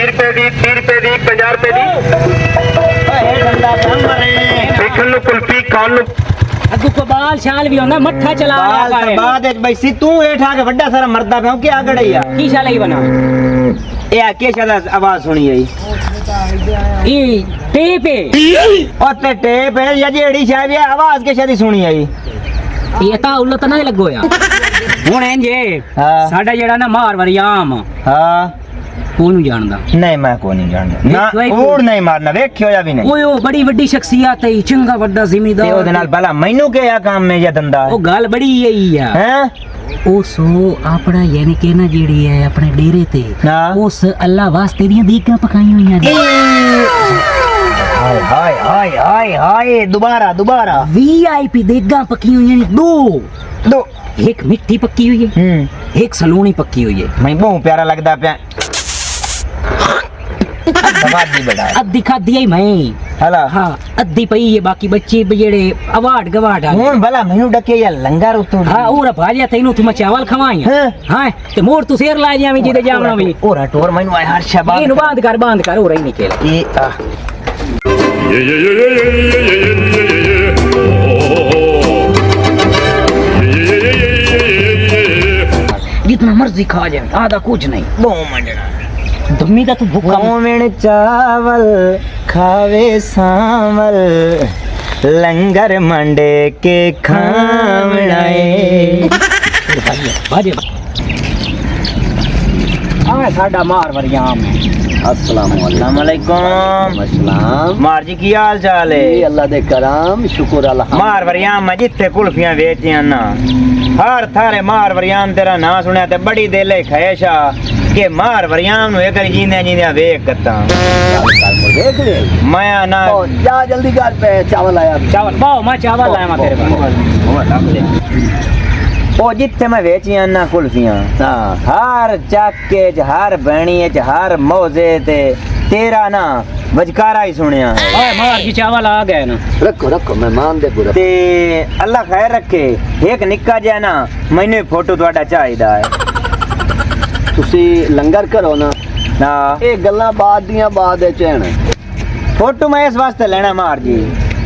रुपए दी 30 रुपए दी 50 रुपए दी देखन नु कुल्फी खान नु अगू को बाल शाल भी होना मट्ठा चला बाद भाई सी तू हेठ आके बड़ा सारा मरदा पे के आ गड़ई यार की शाल ही बना ए के शादा आवाज सुनी आई ई टेप है ओ ते टेप है या जेड़ी शायद आवाज के शादी सुनी आई ये ता उल्लत ना लगो यार हुन इंजे हां साडा जेड़ा ना मार वरियाम हां कोनु जानदा नहीं मैं को नहीं जानदा ना कूड़ नहीं मारना वेख्यो या भी नहीं ओए ओ बड़ी बड़ी शख्सियत है चंगा बड़ा जिम्मेदार ते ओदे नाल भला मैनू के या काम में या धंधा ओ गाल बड़ी यही है हैं ओ सो अपना यानी के ना जेड़ी है अपने डेरे ते उस अल्लाह वास्ते दी दीगा पकाई हुई हैं हाय हाय हाय हाय हाय दोबारा दोबारा वीआईपी देगा पकी हुई हैं दो एक मिट्टी पक्की हुई है एक सलूनी पक्की हुई है मैं बहुत प्यारा लगदा पे दवादी बड़ा अद्धी खादी है मैं हला हां अद्धी पई है बाकी बच्चे जेड़े अवार्ड गवार्ड आ हुन भला मैनू डके या लंगर उतो हां ओरा भालिया तैनू तुम चावल खवाई हां ते मोर तू शेर ला जावी जी दे जावना भी ओरा टोर मैनू आय हर शबाद इनु बांध कर ओरा ही निकल ये जितना मर्जी खा जाए आधा कुछ नहीं दो मंडना दम्मी का तू भूखा मोमेन चावल खावे सावल लंगर मंडे के खावणाए बाजे आ साडा मार वरियाम अस्सलाम वालेकुम मार जी की हाल चाल है अल्लाह दे करम शुक्र अल्लाह मार वरियाम मैं जिथे कुल्फियां वेचियां ना हर थारे मार वरियाम तेरा ना सुनया ते बड़ी दिल है ख्वाहिशा के मार वरियाम नु एक जींदे जींदे वेख कता देख ले मैं ना जा जल्दी कर पे चावल आया चावल बाओ मैं चावल लाया मैं तेरे पास ओ जिथे मैं वेचियां ना कुल्फियां हर चाके च हर बहणी च हर मौजे ते तेरा ना वजकारा ही सुनिया ओए मार जी चावल आ गए ना रखो रखो मेहमान दे पूरा ते अल्लाह खैर रखे एक निक्का जिहा ना मैनू फोटो तुहाडा चाहिदा है तुसी लंगर करो ना ना ये गल्लां बाद दियां बाद च हन फोटो मैं इस वास्ते लेना मार जी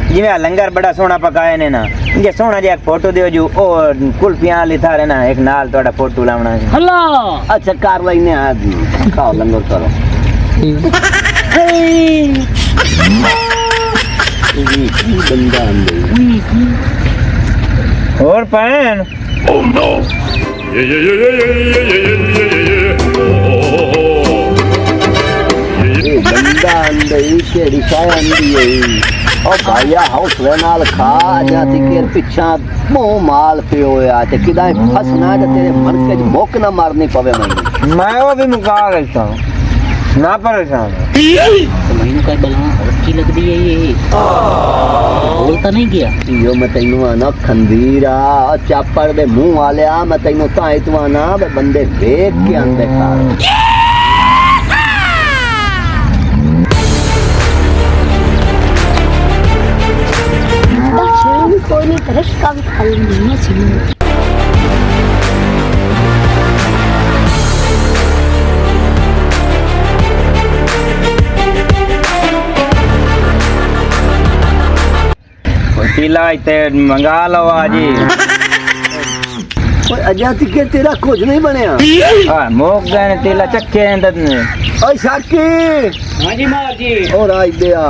जिवें लंगर बड़ा सोहना पकाए ने ना जे सोहना जिहा फोटो दियो जो और कुल्फियां लिथा रे ना एक नाल तुहाडा फोटो लावना है हल्ला अच्छा कार लेने आ खाओ लंगर करो बंदा अंदर और पैन oh no ये बंदा अंदर के रिशाय अंदर है ओ भाईया हौसले नाल खा जाती के पिछा मुंह माल पियो या ते किदा फसना ते तेरे मन के भूख ना मारनी पवे मैं वो भी मुका लेता हूं ना परेशान तो मैनू का बला अच्छी लगदी है ये बोलता नहीं गया यो मैं तैनू आना खंदीरा चापड़ दे मुंह वालिया मैं तैनू ताई तू आना बंदे देख के आंदे खा कोई नहीं तरह का भी खा लेंगे ना चाहिए पीला इते मंगा लो आजी ओए अजाती के तेरा कुछ नहीं बनया हां मोक गए तेला चक्के अंदर ने ओए शाकी हां जी मार जी और आई दिया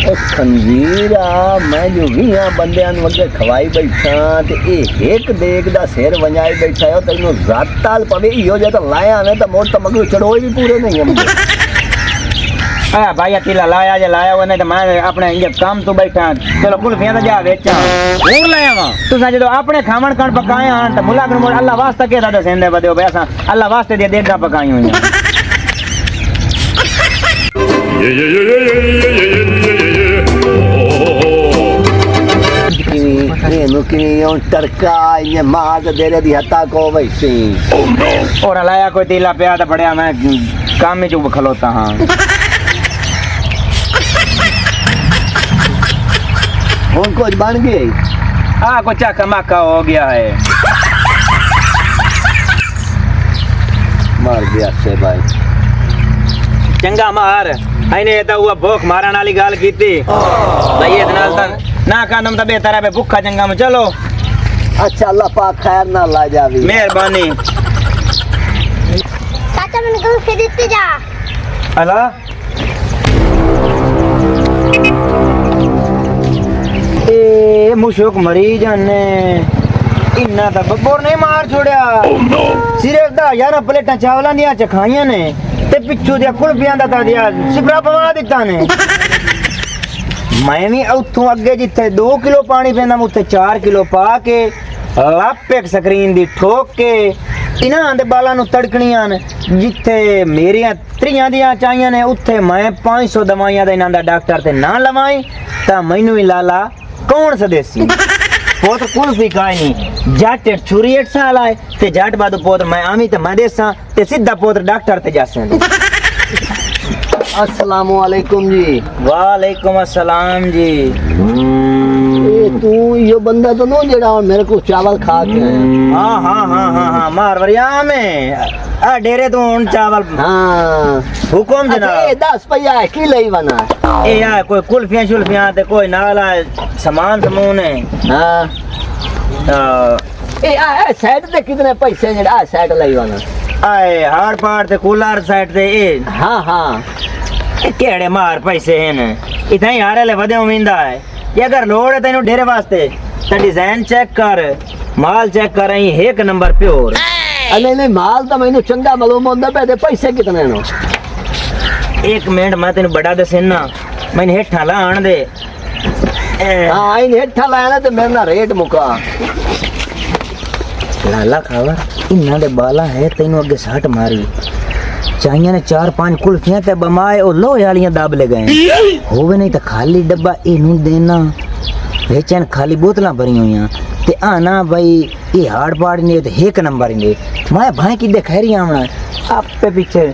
ओ खंजीरा मैं जो भी यहां बंदियां नु अगे खवाई बैठा ते एक देख दा सिर वंजाई बैठा हो तैनू राताल पवे इयो जे तो लाया ने तो मोर तो मगरू चढ़ोई भी पूरे नहीं है हां भाई तीला लाया जे लाया वो नहीं तो मैं अपने ये काम तो बैठा चलो कुल्फियां तो जा बेचा और लाया वा तुसा जदो अपने खावण कण पकाए हां तो मुलाक मोर अल्लाह वास्ते के दादा सेंदे बदियो पैसा अल्लाह वास्ते दे देगा पकाई हुई टरका ये मार दे दी हता को वैसे और लाया कोई तीला पिया तो बढ़िया मैं काम में चुप खलोता हाँ कुछ बन गई हाँ कुछ चका मक्का हो गया है मार गया से भाई चंगा मार आईने ये तो हुआ भूख मारन वाली गाल कीती भाई ये नाल तन ना कांदम तो बेहतर है भूखा चंगा में चलो अच्छा अल्लाह पाक खैर ना ला जावी मेहरबानी चाचा मैंने कहा फिर देते जा अला ए मुशुक मरीज ने इन्ना तो बब्बोर नहीं मार छोड़िया सिर्फ 10,000 प्लेटां चावलां दियां चखाइयां ने ते पिछू दिया कुल्फियां दा कर दिया सिपरा पवा दिता ने मैं भी उतों अगे जिथे 2 किलो पानी पींदा उत्थे 4 किलो पा के लाप एक स्क्रीन दी ठोक के इन्हां दे बालां नूं तड़कणियां ने जिथे मेरियां त्रियां दियां चाहियां ने उत्थे मैं 500 दवाइयां दा इन्हां दा डॉक्टर ते ना लवाई तां मैनू ही लाला कौन सदेसी पोत कुल्फी खाई नहीं जट छुरी 8 साल आए ते जट बाद पोत मैं आमी ते मैं देसा ते सीधा पोत डॉक्टर ते जासे अस्सलामु अलैकुम जी वालेकुम अस्सलाम जी ए तू यो बंदा तो नो जेड़ा मेरे को चावल खा के आया हाँ मारवरिया में आ डेरे तो उन चावल हाँ हुकुम अच्छा, जनाब ये 10 पैया है की लई बना ए यार कोई कुल्फियां शुल्फियां ते कोई नाला सामान समून है हाँ ए आ साइड ते कितने पैसे जेड़ा आ साइड लई बना आए हार पार ते कूलर साइड ते ए हाँ हाँ केड़े मार पैसे हैं इतना ही हारे ले वधे उम्मीदा है ये अगर लोड़ है तेनू डेरे वास्ते तो डिजाइन चेक कर माल चेक कर अहीं एक नंबर प्योर नहीं नहीं माल तो मैंने चंगा मालूम होंदा पे ते पैसे कितने नो एक मिनट मैं तेनू बड़ा दसेना मैंने हेठा ला आन दे हाँ इन हेठा लाया ते मेरे ना रेट मुका लाला खावा इन्ना दे बाला है तेनू अगे साट मारी चाहिए ने 4-5 कुल्फियां ते बमाए ओ लोहे वालियां दाब ले गए होवे नहीं तो खाली डब्बा इनू देना बेचन खाली बोतलां भरी हुई ते आना भाई ये हाड़ पाड़ ने ते एक नंबर ने मैं भाई की खैरी आना आपे पीछे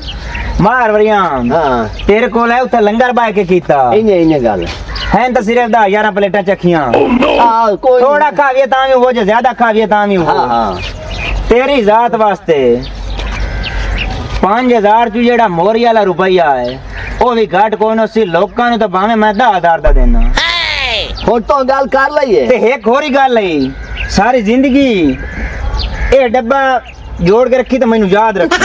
मार वरियाम हाँ तेरे कोल है उथे लंगर बाय के कीता इन्हें गल हैं तो सिर्फ 10-11 प्लेटां चखियां हाँ कोई थोड़ा खाविए तामी वो जो ज्यादा खाविए तामी वो हाँ हाँ तेरी जात वास्ते 5000 चू जेड़ा मोरी वाला रुपया है वो भी घट कोई नो सी लोकां नु तो भावे मैं 10,000 दा देना और तो गल कर लईए ते एक होरी गल है सारी जिंदगी ए डब्बा जोड़ के रखी तो मैनू याद रखी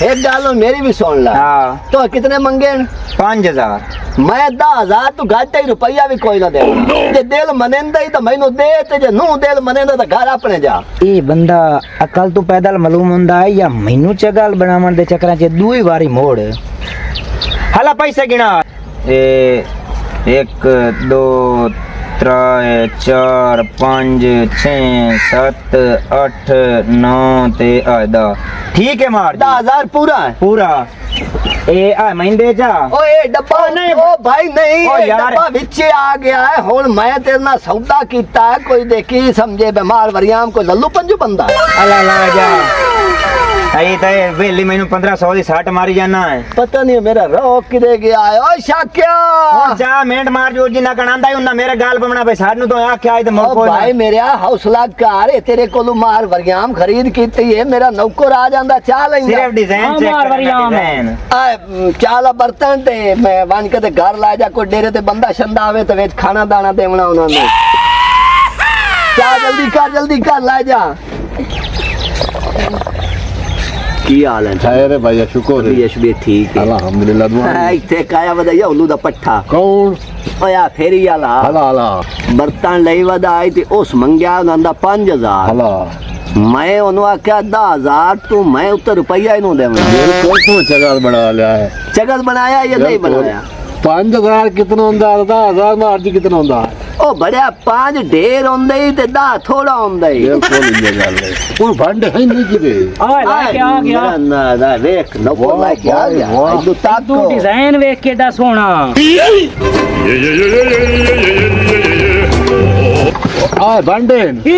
एक गल मेरी भी सुन ला हाँ तो कितने मंगे 5000 मैं 10,000 तू घाटे ही रुपया भी कोई ना दे जे दिल मनेंदा ही तो मैनू दे ते जे नू दिल मनेंदा तो घर अपने जा ए बंदा अकल तो पैदल मालूम हुंदा है या मैनू चगल बनावन दे चक्करां च दूई वारी मोड़ हला पैसे गिना ए 1 2 3 4 5 6 7 8 9 ते 10 ठीक है मार 10,000 पूरा है पूरा ए आ महीने जा ओए डब्बा नहीं ओ भाई नहीं ओ ये यार। डब्बा विचे आ गया है हुन मैं तेरे नाल सौदा कीता है कोई देखी समझे बीमार वरियाम को लल्लू पंजू बंदा अला ला जा आई ते वेली मैनू 1500 दी साट मारी जाना है पता नहीं मेरा रोक किदे गया है ओए शाक्या जा मिनट मार जो जिन्ना कणांदा ही उन्ना मेरे गाल पे बना पे सानू तो आख्या आई ते ओ मोको भाई मेरा हौसला कर है तेरे कोलू मार वरियाम खरीद कीती है मेरा नौकर आ जांदा चाह लेंदा सिर्फ डिजाइन चेक मार वरियाम है। डिजाइन चाला बर्तन ते मैं वन के ते घर ला जा कोई डेरे ते बंदा शंदा आवे ते वेच खाना दाना देवना उन्हां ने क्या जल्दी कर ला जा की हाल है खैर है भाई शुक्र है यशबी ठीक है अल्हम्दुलिल्लाह दुआ इथे काया वदा उल्लू दा पट्ठा कौन ओया फेरी वाला हला हला बर्तन लई वदा आई ते उस मंगया उन्हां दा 5000 हला मैं उन्होंने आख्या 10,000 तू मैं उत्तर रुपया इन्हों देवना बिल्कुल तू जगह बना लिया है जगत बनाया या नहीं बनाया 5000 कितना होंदा 10,000 मार दी कितना होंदा ओ बड़िया 5 ढेर होंदे ही ते 10 थोड़ा होंदा ही बिल्कुल ये गल है हुन भांडे है नहीं किते आ लेके आ गया ना ना देख नौकर लेके आ गया वाह। तू ताक तू डिजाइन वेख के दा सोना आ भांडे ई